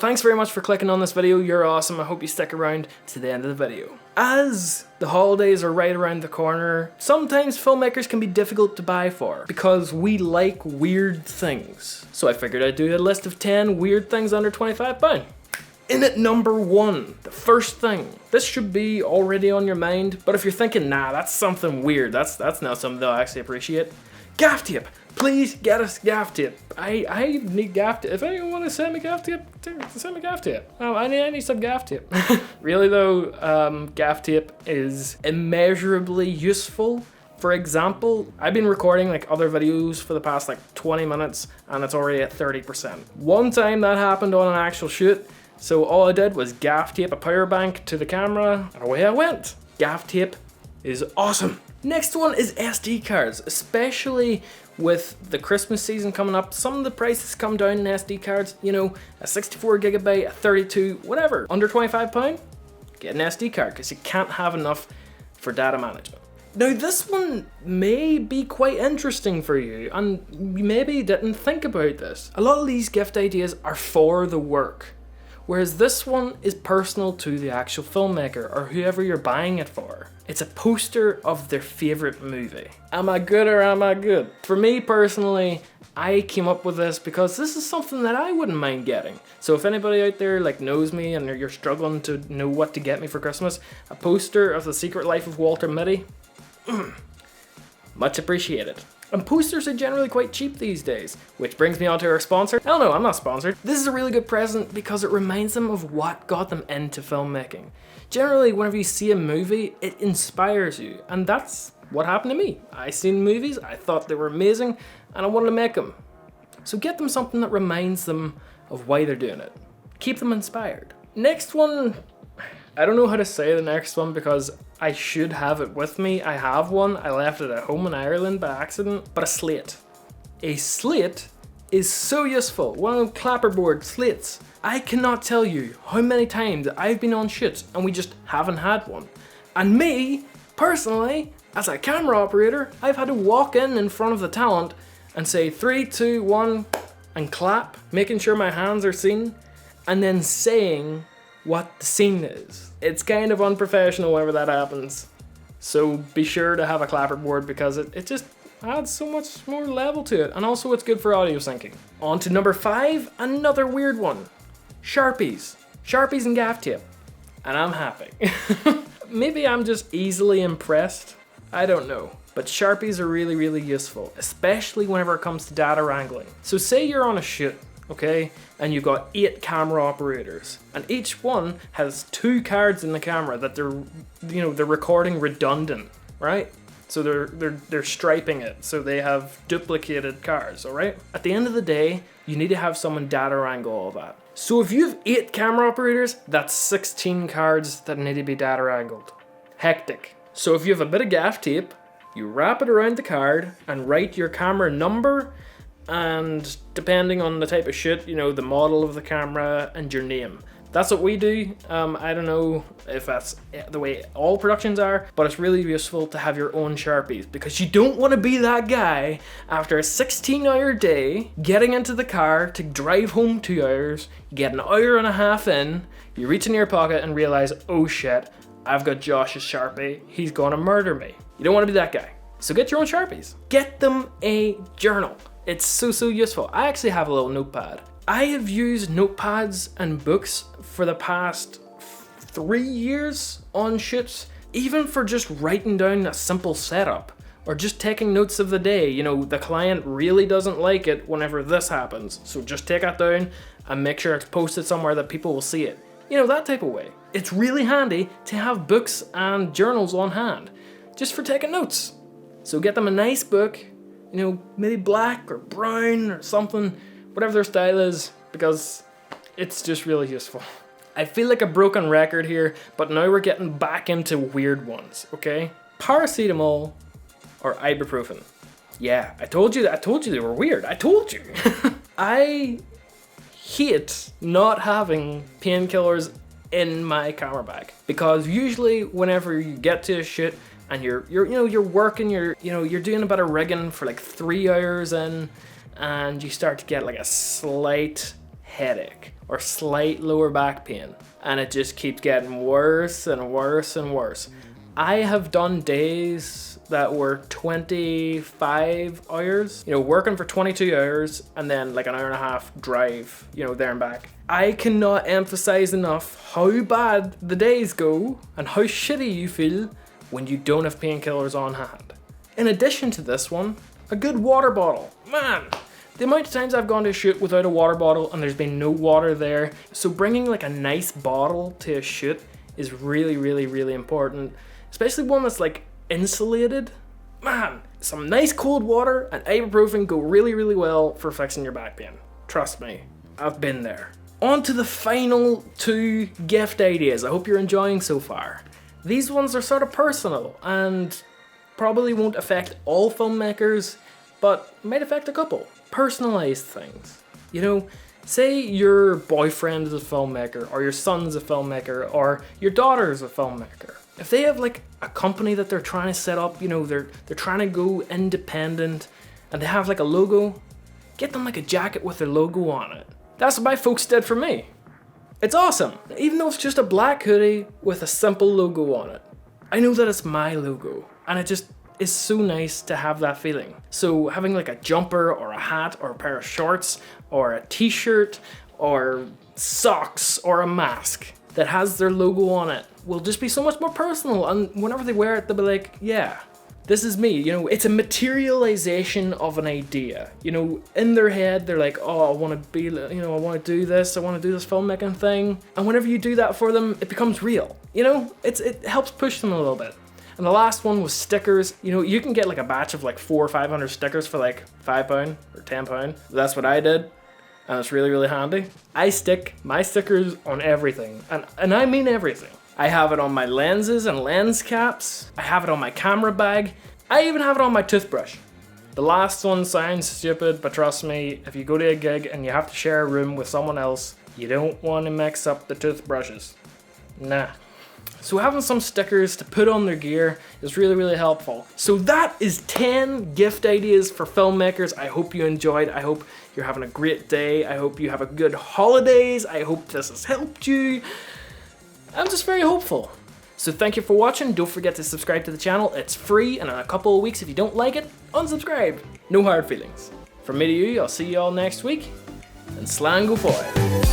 Thanks very much for clicking on this video, you're awesome. I hope you stick around to the end of the video. As the holidays are right around the corner, sometimes filmmakers can be difficult to buy for because we like weird things. So I figured I'd do a list of 10 weird things under £25. In at number 1, the first thing. This should be already on your mind, but if you're thinking, nah, that's something weird, that's not something they'll actually appreciate. Gaff tape. Please get us gaff tape. I need gaff tape. If anyone want to send me gaff tape, send me gaff tape. Oh, I need some gaff tape. Really though, gaff tape is immeasurably useful. For example, I've been recording like other videos for the past like 20 minutes and it's already at 30%. One time that happened on an actual shoot, so all I did was gaff tape a power bank to the camera and away I went. Gaff tape is awesome. Next one is SD cards, especially with the Christmas season coming up. Some of the prices come down in SD cards, you know, a 64 gigabyte, a 32, whatever. Under £25, get an SD card because you can't have enough for data management. Now this one may be quite interesting for you and you maybe didn't think about this. A lot of these gift ideas are for the work, whereas this one is personal to the actual filmmaker or whoever you're buying it for. It's a poster of their favorite movie. Am I good or am I good? For me personally, I came up with this because this is something that I wouldn't mind getting. So if anybody out there like knows me and you're struggling to know what to get me for Christmas, a poster of The Secret Life of Walter Mitty, much appreciated. And posters are generally quite cheap these days, which brings me on to our sponsor. Hell no, I'm not sponsored. This is a really good present because it reminds them of what got them into filmmaking. Generally, whenever you see a movie, it inspires you, and that's what happened to me. I seen movies, I thought they were amazing, and I wanted to make them. So get them something that reminds them of why they're doing it. Keep them inspired. Next one, I don't know how to say the next one because I should have it with me. I have one, I left it at home in Ireland by accident, but a slate. A slate is so useful. One of them clapperboard slates. I cannot tell you how many times I've been on shoots and we just haven't had one. And me, personally, as a camera operator, I've had to walk in front of the talent and say 3, 2, 1 and clap, making sure my hands are seen, and then saying what the scene is. It's kind of unprofessional whenever that happens. So be sure to have a clapperboard because it just adds so much more level to it, and also it's good for audio syncing. On to number 5, another weird one. Sharpies. Sharpies and gaff tape. And I'm happy. Maybe I'm just easily impressed. I don't know. But Sharpies are really, really useful, especially whenever it comes to data wrangling. So say you're on a shoot, okay, and you've got 8 camera operators, and each one has 2 cards in the camera that they're recording redundant, right? So they're striping it, so they have duplicated cards, all right? At the end of the day, you need to have someone data wrangle all that. So if you have 8 camera operators, that's 16 cards that need to be data wrangled. Hectic. So if you have a bit of gaff tape, you wrap it around the card and write your camera number and depending on the type of shoot, you know, the model of the camera and your name. That's what we do. I don't know if that's the way all productions are, but it's really useful to have your own Sharpies because you don't want to be that guy after a 16-hour day getting into the car to drive home 2 hours, you get an hour and a half in, you reach in your pocket and realize, oh shit, I've got Josh's Sharpie, he's gonna murder me. You don't want to be that guy. So get your own Sharpies. Get them a journal. It's so useful. I actually have a little notepad. I have used notepads and books for the past 3 years on shoots, even for just writing down a simple setup or just taking notes of the day. You know, the client really doesn't like it whenever this happens, so just take that down and make sure it's posted somewhere that people will see it. You know, that type of way. It's really handy to have books and journals on hand, just for taking notes. So get them a nice book, you know, maybe black or brown or something, whatever their style is, because it's just really useful. I feel like a broken record here, but now we're getting back into weird ones, okay? Paracetamol or ibuprofen. Yeah, I told you they were weird. I told you. I hate not having painkillers in my camera bag because usually whenever you get to a shoot and you're working, you're doing a bit of rigging for like 3 hours in, and you start to get like a slight headache. or slight lower back pain, and it just keeps getting worse and worse and worse. I have done days that were 25 hours, working for 22 hours and then like an hour and a half drive, there and back. I cannot emphasize enough how bad the days go and how shitty you feel when you don't have painkillers on hand. In addition to this one, a good water bottle. Man, the amount of times I've gone to a shoot without a water bottle and there's been no water there. So bringing like a nice bottle to a shoot is really, really, really important. Especially one that's like insulated. Man, some nice cold water and ibuprofen go really, really well for fixing your back pain. Trust me, I've been there. On to the final 2 gift ideas. I hope you're enjoying so far. These ones are sort of personal and probably won't affect all filmmakers, but might affect a couple. Personalized things. Say your boyfriend is a filmmaker, or your son's a filmmaker, or your daughter's a filmmaker. If they have like a company that they're trying to set up, they're trying to go independent, and they have like a logo, get them like a jacket with their logo on it. That's what my folks did for me. It's awesome. Even though it's just a black hoodie with a simple logo on it. I know that it's my logo, and it just is so nice to have that feeling. So having like a jumper or a hat or a pair of shorts or a t-shirt or socks or a mask that has their logo on it will just be so much more personal, and whenever they wear it they'll be like, yeah, this is me. It's a materialization of an idea. In their head they're like, oh, I want to be, I want to do this, I want to do this filmmaking thing, and whenever you do that for them it becomes real. It helps push them a little bit. And the last one was stickers. You can get like a batch of like 400 or 500 stickers for like £5 or £10. That's what I did, and it's really, really handy. I stick my stickers on everything, and I mean everything. I have it on my lenses and lens caps. I have it on my camera bag. I even have it on my toothbrush. The last one sounds stupid, but trust me, if you go to a gig and you have to share a room with someone else, you don't want to mix up the toothbrushes. Nah. So having some stickers to put on their gear is really, really helpful. So that is 10 gift ideas for filmmakers. I hope you enjoyed. I hope you're having a great day. I hope you have a good holidays. I hope this has helped you. I'm just very hopeful. So thank you for watching. Don't forget to subscribe to the channel. It's free, and in a couple of weeks, if you don't like it, unsubscribe. No hard feelings. From me to you, I'll see you all next week, and slang go for it.